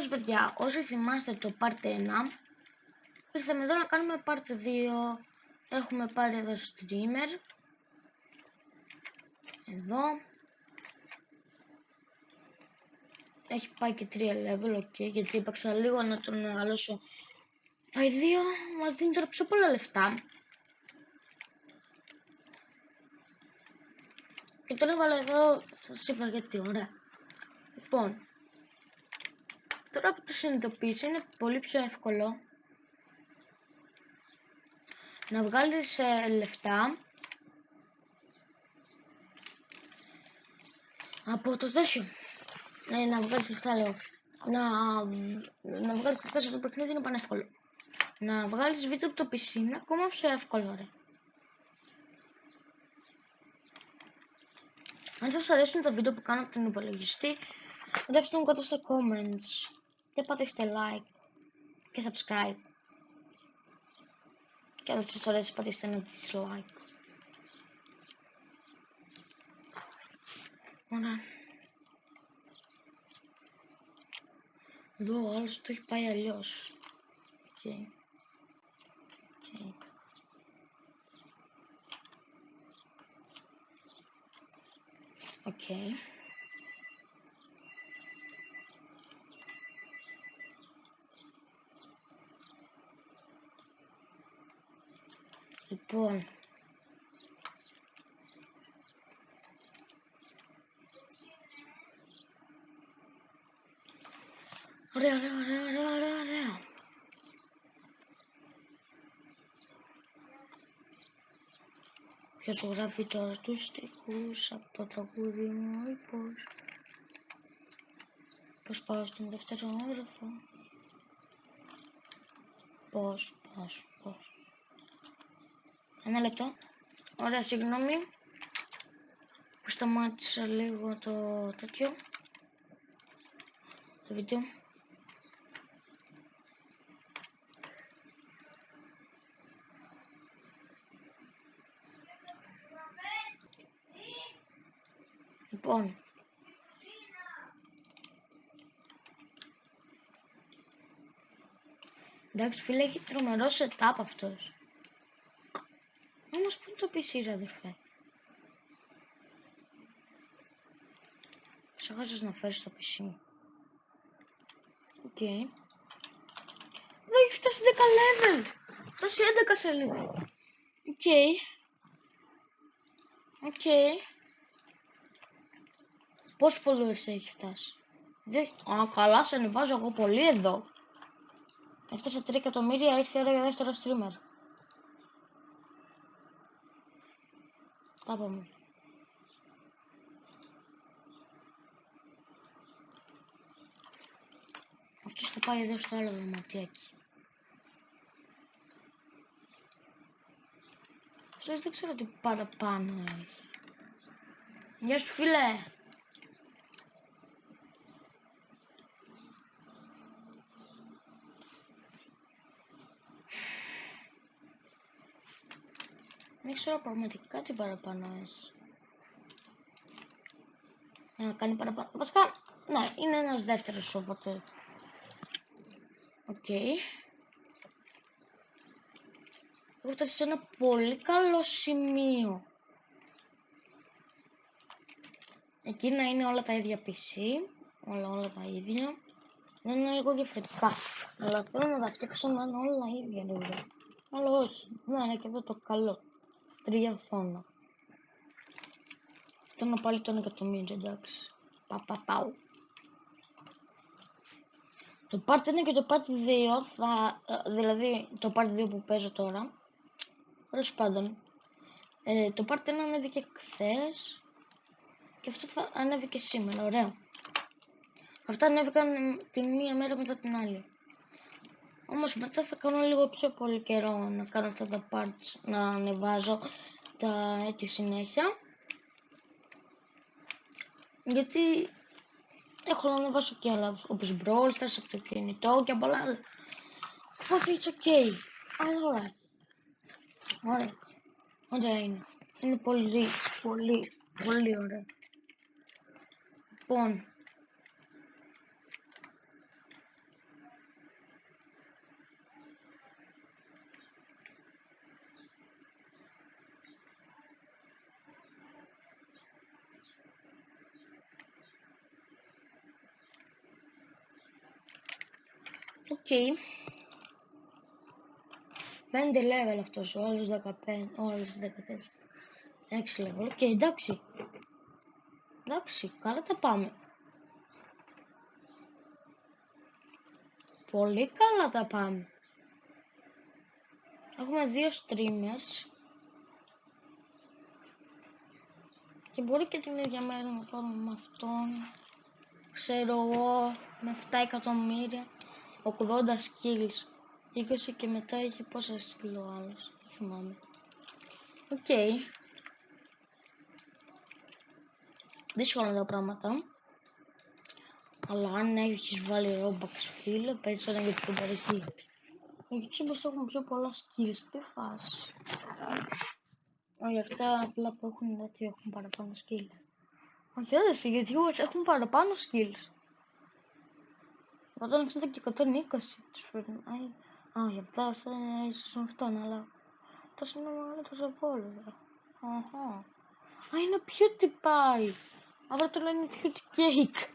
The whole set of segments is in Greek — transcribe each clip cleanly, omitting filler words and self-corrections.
Πάντως παιδιά, όσοι θυμάστε το part 1, ήρθαμε εδώ να κάνουμε part 2. Έχουμε πάρει εδώ streamer. Εδώ. Έχει πάει και 3 level, ok, γιατί έπαιξα λίγο να τον μεγαλώσω. Πάει 2, μας δίνει τώρα πιο πολλά λεφτά. Και τον έβαλα εδώ, σας είπα γιατί, ωραία. Λοιπόν, τώρα που το συνειδητοποίησα είναι πολύ πιο εύκολο να βγάλεις λεφτά από το τέτοιο. Να βγάλεις λεφτά, λέω. Να βγάλεις λεφτά σε αυτό το παιχνίδι είναι πανεύκολο. Να βγάλεις βίντεο από το PC είναι ακόμα πιο εύκολο, ρε. Αν σας αρέσουν τα βίντεο που κάνω από τον υπολογιστή, γράψτε μου κάτω στα comments και πατήστε like και subscribe. Και αν δεν σας αρέσει πατήστε ένα dislike. Ωραία. Εδώ ο άλλος το έχει πάει αλλιώς. Okay. Okay. Okay. Λοιπόν, ωραία. Ποιος γράφει τώρα τους στίχους από το τραγούδι μου ή πώς πάω στον δεύτερο όροφο. Πώς. Ένα λεπτό. Ωραία, συγγνώμη που σταμάτησα λίγο το τέτοιο, το βίντεο. Λοιπόν, εντάξει φίλε, έχει τρομερό setup αυτός. Όμως πού είναι το PC ρε αδερφέ. Ξεχάσες να φέρεις το PC μου. Οκ. Εδώ έχει φτάσει 10 level. Φτάσει 11 σε λίγο. Οκ. Πόσοι followers έχει φτάσει. Α, καλά, σε ανεβάζω εγώ πολύ εδώ. Έφτασε 3 εκατομμύρια, ήρθε η ώρα για δεύτερο streamer. Τα πάμε. Αυτός θα πάει εδώ στο άλλο δωματιάκι. Αυτός δεν ξέρω τι παραπάνω έχει. Γεια σου φίλε. Δεν ξέρω πραγματικά τι παραπάνω έχει. Να κάνει παραπάνω. Βασικά, ναι, είναι ένας δεύτερος οπότε. Οκ. Έχω φτάσει σε ένα πολύ καλό σημείο. Εκεί να είναι όλα τα ίδια PC. Όλα τα ίδια. Δεν είναι λίγο διαφορετικά. Αλλά θέλω να τα φτιάξω να είναι όλα ίδια λίγο. Αλλά όχι. Να είναι και εδώ το καλό. 3 οθόνα. Θέλω πάλι τον εκατομμύριο, εντάξει. Πάου. Το part 1 και το part 2 θα... δηλαδή το part 2 που παίζω τώρα. Τέλος πάντων. Το part 1 ανέβηκε χθες. Και αυτό θα ανέβηκε σήμερα, ωραίο. Αυτά ανέβηκαν την μία μέρα μετά την άλλη. Όμως μετά θα κάνω λίγο πιο πολύ καιρό να κάνω αυτά τα parts, να ανεβάζω τη συνέχεια. Γιατί έχω να ανεβάσω και άλλα, όπως Brawl Stars από το κινητό και από άλλα. Οπότε it's ok. Αλλά ωραία είναι. Είναι πολύ ωραία. Λοιπόν, Okay. 5 level αυτός, ο άλλος 15, ο άλλος 14. 6 level, οκ, εντάξει. Εντάξει, καλά τα πάμε. Πολύ καλά τα πάμε. Έχουμε 2 streamers. Και μπορεί και την ίδια μέρα να κάνουμε με αυτόν. Ξέρω εγώ, με 7 εκατομμύρια, 80 skills. 20 και μετά έχει πόσα skill ο άλλος, δεν θυμάμαι. Οκ. Δύσκολα τα πράγματα. Αλλά αν έχεις βάλει Robux φίλε, παίζεις ένα YouTuber. Οι YouTubers έχουν πιο πολλά skills, τι φάση. Όχι, αυτά απλά που έχουν ότι έχουν παραπάνω skills. Όχι, αδερφοί, οι YouTubers έχουν παραπάνω skills. 160 και 120 τους περνάει. Όχι, αυτά είναι ίσως αυτόν, αλλά τόσο είναι μεγαλύτερος από όλους. Αχα. Α, είναι PewDiePie. Αύριο το λένε Beauty Cake.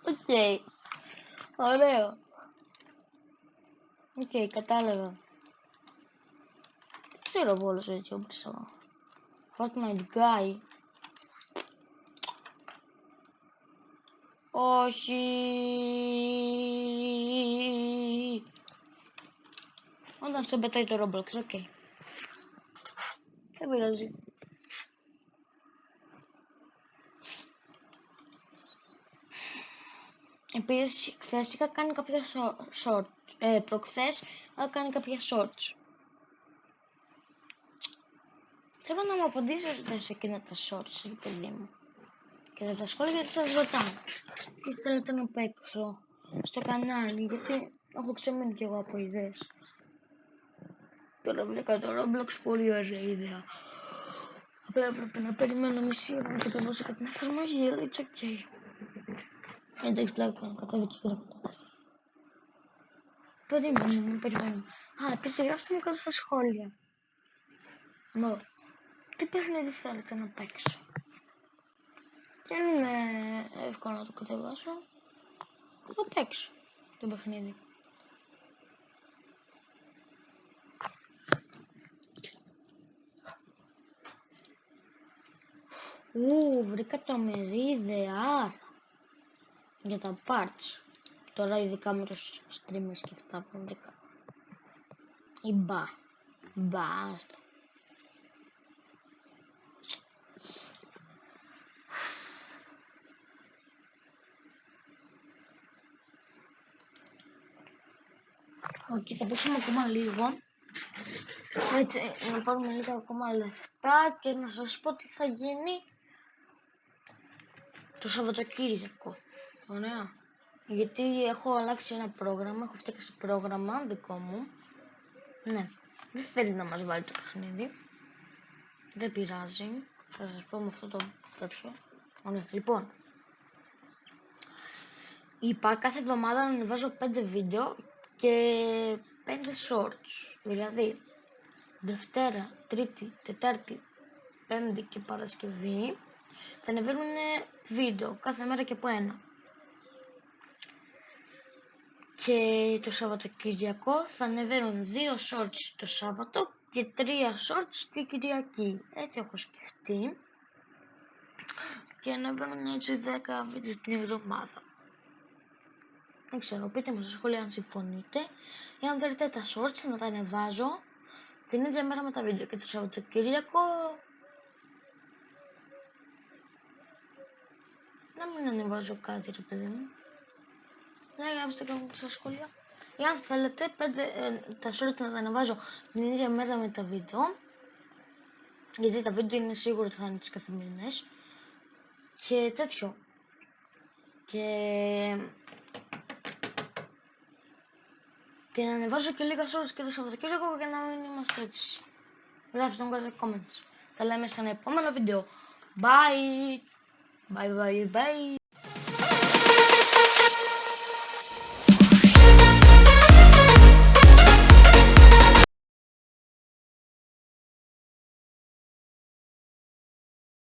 Οκ. Ωραίο. Οκ, κατάλαβα. Δεν ξέρω από όλους έτσι όπως Fortnite Guy. Όχι. Όταν σε πετάει το Roblox, οκ. Δεν πειράζει. Επίσης, χθες είχα κάνει κάποια short. Προχθές είχα κάνει κάποια shorts. Θέλω να μου απαντήσετε σε εκείνα τα shorts, παιδί μου. Και τα σχόλια γιατί σας ρωτάω. Τι θέλετε να παίξω στο κανάλι, γιατί έχω ξεμείνει κι εγώ από ιδέες. Τώρα βρήκα το Roblox, πολύ ωραία ιδέα. Απλά έπρεπε να περιμένω μισή ώρα να κατεβάσω και την εφαρμογή, it's ok. Εντάξει, πλάκα κάνω, κατέβηκε γρήγορα. Περιμένουμε. Α, επίσης γράψτε μου κάτω στα σχόλια. Εδώ. Τι παιχνίδι θέλετε να παίξω. Και αν είναι εύκολο να το κατεβάσω, θα το παίξω το παιχνίδι. Βρήκα τρομερή ιδέα για τα parts. Τώρα ειδικά με τους streamers και αυτά που βρήκα. Ή μπάστα. Οκ, θα παίξουμε ακόμα λίγο. Έτσι, να πάρουμε λίγα ακόμα λεφτά και να σας πω τι θα γίνει το Σαββατοκύριακο. Ωραία. Γιατί έχω αλλάξει ένα πρόγραμμα, έχω φτιάξει πρόγραμμα δικό μου. Ναι, δεν θέλει να μας βάλει το παιχνίδι. Δεν πειράζει. Θα σας πω με αυτό το τέτοιο. Ωραία, λοιπόν. Είπα κάθε εβδομάδα να ανεβάζω 5 βίντεο και 5 shorts. Δηλαδή, Δευτέρα, Τρίτη, Τετάρτη, Πέμπτη και Παρασκευή θα ανεβαίνουν βίντεο κάθε μέρα και από ένα. Και το Σαββατοκυριακό θα ανεβαίνουν 2 shorts το Σάββατο και 3 shorts την Κυριακή. Έτσι έχω σκεφτεί. Και ανεβαίνουν έτσι 10 βίντεο την εβδομάδα. Δεν ξέρω, πείτε μου στα σχόλια αν συμφωνείτε. Ή αν θέλετε τα shorts να τα ανεβάζω την ίδια μέρα με τα βίντεο. Και το Σαββατοκύριακο να μην ανεβάζω κάτι ρε παιδί μου. Να γράψτε κάπου στα σχόλια. Ή αν θέλετε τα shorts να τα ανεβάζω την ίδια μέρα με τα βίντεο. Γιατί τα βίντεο είναι σίγουρο ότι θα είναι τις καθημερινές. Και τέτοιο. Και να ανεβάζω και λίγα shorts και το Σαββατοκύριακο για να μην είμαστε έτσι. Γράψτε μου κάτω comments. Τα λέμε σε ένα επόμενο βίντεο. Bye! Bye bye bye!